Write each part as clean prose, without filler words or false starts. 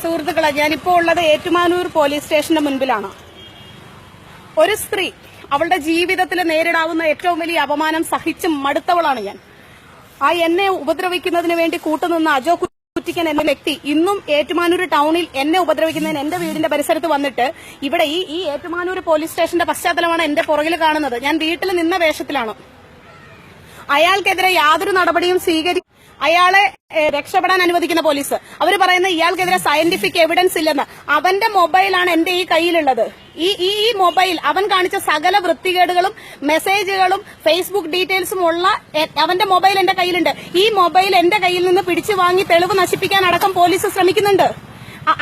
സുഹൃത്തുക്കളെ, ഞാനിപ്പോ ഉള്ളത് ഏറ്റുമാനൂർ പോലീസ് സ്റ്റേഷന്റെ മുൻപിലാണ്. ഒരു സ്ത്രീ അവളുടെ ജീവിതത്തിൽ നേരിടാവുന്ന ഏറ്റവും വലിയ അപമാനം സഹിച്ച് മടുത്തവളാണ് ഞാൻ. എന്നെ ഉപദ്രവിക്കുന്നതിന് വേണ്ടി കൂട്ടുനിന്ന അജോ കുറ്റിക്കൻ എന്ന വ്യക്തി ഇന്നും ഏറ്റുമാനൂർ ടൗണിൽ എന്നെ ഉപദ്രവിക്കുന്നതിന് എന്റെ വീടിന്റെ പരിസരത്ത് വന്നിട്ട് ഇവിടെ ഈ ഏറ്റുമാനൂർ പോലീസ് സ്റ്റേഷന്റെ പശ്ചാത്തലമാണ് എന്റെ പുറകിൽ കാണുന്നത്. ഞാൻ വീട്ടിൽ നിന്ന വേഷത്തിലാണ്. അയാൾക്കെതിരെ യാതൊരു നടപടിയും അയാളെ രക്ഷപ്പെടാൻ അനുവദിക്കുന്ന പോലീസ്. അവർ പറയുന്ന ഇയാൾക്കെതിരെ സയന്റിഫിക് എവിഡൻസ് ഇല്ലെന്ന്. അവന്റെ മൊബൈലാണ് എന്റെ ഈ കയ്യിലുള്ളത്. ഈ മൊബൈൽ അവൻ കാണിച്ച സകല വൃത്തികേടുകളും മെസ്സേജുകളും ഫേസ്ബുക്ക് ഡീറ്റെയിൽസും ഉള്ള അവന്റെ മൊബൈൽ എന്റെ കയ്യിലുണ്ട്. ഈ മൊബൈൽ എന്റെ കയ്യിൽ നിന്ന് പിടിച്ചു വാങ്ങി തെളിവ് നശിപ്പിക്കാൻ അടക്കം പോലീസ് ശ്രമിക്കുന്നുണ്ട്.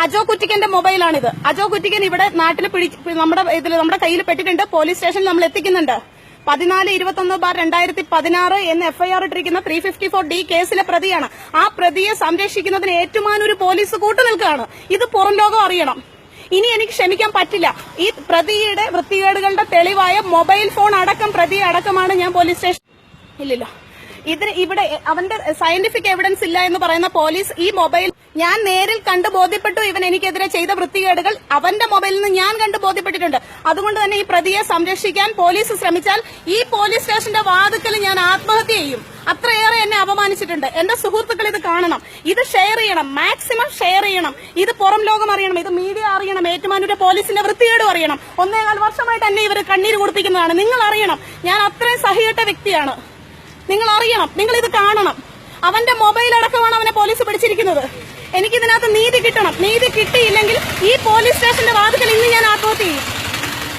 അജോ കുറ്റിക്കന്റെ മൊബൈലാണിത്. അജോ കുറ്റിക്കൻ ഇവിടെ നാട്ടിൽ നമ്മുടെ കയ്യിൽ പെട്ടിട്ടുണ്ട്. പോലീസ് സ്റ്റേഷനിൽ നമ്മൾ എത്തിക്കുന്നുണ്ട്. 1421/2016 എന്ന് എഫ്ഐആർ ഇട്ടിരിക്കുന്ന 354D കേസിലെ പ്രതിയാണ്. ആ പ്രതിയെ സംരക്ഷിക്കുന്നതിന് ഏറ്റുമാനൂർ പോലീസ് കൂട്ടുനിൽക്കുകയാണ്. ഇത് പുറം ലോകം അറിയണം. ഇനി എനിക്ക് ക്ഷമിക്കാൻ പറ്റില്ല. ഈ പ്രതിയുടെ വൃത്തികേടുകളുടെ തെളിവായ മൊബൈൽ ഫോൺ അടക്കം പ്രതിയെ അടക്കമാണ് ഞാൻ പോലീസ് സ്റ്റേഷൻ ഇല്ലില്ല ഇവിടെ അവന്റെ സയന്റിഫിക് എവിഡൻസ് ഇല്ല എന്ന് പറയുന്ന പോലീസ് ഈ മൊബൈൽ ഞാൻ നേരിൽ കണ്ടു ബോധ്യപ്പെട്ടു. ഇവൻ എനിക്കെതിരെ ചെയ്ത വൃത്തികേടുകൾ അവന്റെ മൊബൈലിൽ നിന്ന് ഞാൻ കണ്ടു ബോധ്യപ്പെട്ടിട്ടുണ്ട്. അതുകൊണ്ട് തന്നെ ഈ പ്രതിയെ സംരക്ഷിക്കാൻ പോലീസ് ശ്രമിച്ചാൽ ഈ പോലീസ് സ്റ്റേഷന്റെ വാതിക്കൽ ഞാൻ ആത്മഹത്യ ചെയ്യും. അത്രയേറെ എന്നെ അപമാനിച്ചിട്ടുണ്ട്. എന്റെ സുഹൃത്തുക്കൾ ഇത് കാണണം, ഇത് ഷെയർ ചെയ്യണം, മാക്സിമം ഷെയർ ചെയ്യണം. ഇത് പുറം ലോകം അറിയണം, ഇത് മീഡിയ അറിയണം, ഏറ്റുമാനൂർ പോലീസിന്റെ വൃത്തികേടും അറിയണം. 1.25 വർഷമായിട്ട് എന്നെ ഇവർ കണ്ണീര് കുടിപ്പിക്കുന്നതാണ്. നിങ്ങൾ അറിയണം, ഞാൻ അത്രയും സഹികെട്ട വ്യക്തിയാണ്. നിങ്ങൾ അറിയണം, നിങ്ങൾ ഇത് കാണണം. അവന്റെ മൊബൈൽ അടക്കമാണ് അവനെ പോലീസ് പിടിച്ചിരിക്കുന്നത്. എനിക്കിതിനകത്ത് നീതി കിട്ടണം. നീതി കിട്ടിയില്ലെങ്കിൽ ഈ പോലീസ് സ്റ്റേഷന്റെ വാതിക്കൽ ഇന്ന് ഞാൻ ആത്മഹത്യ ചെയ്യും.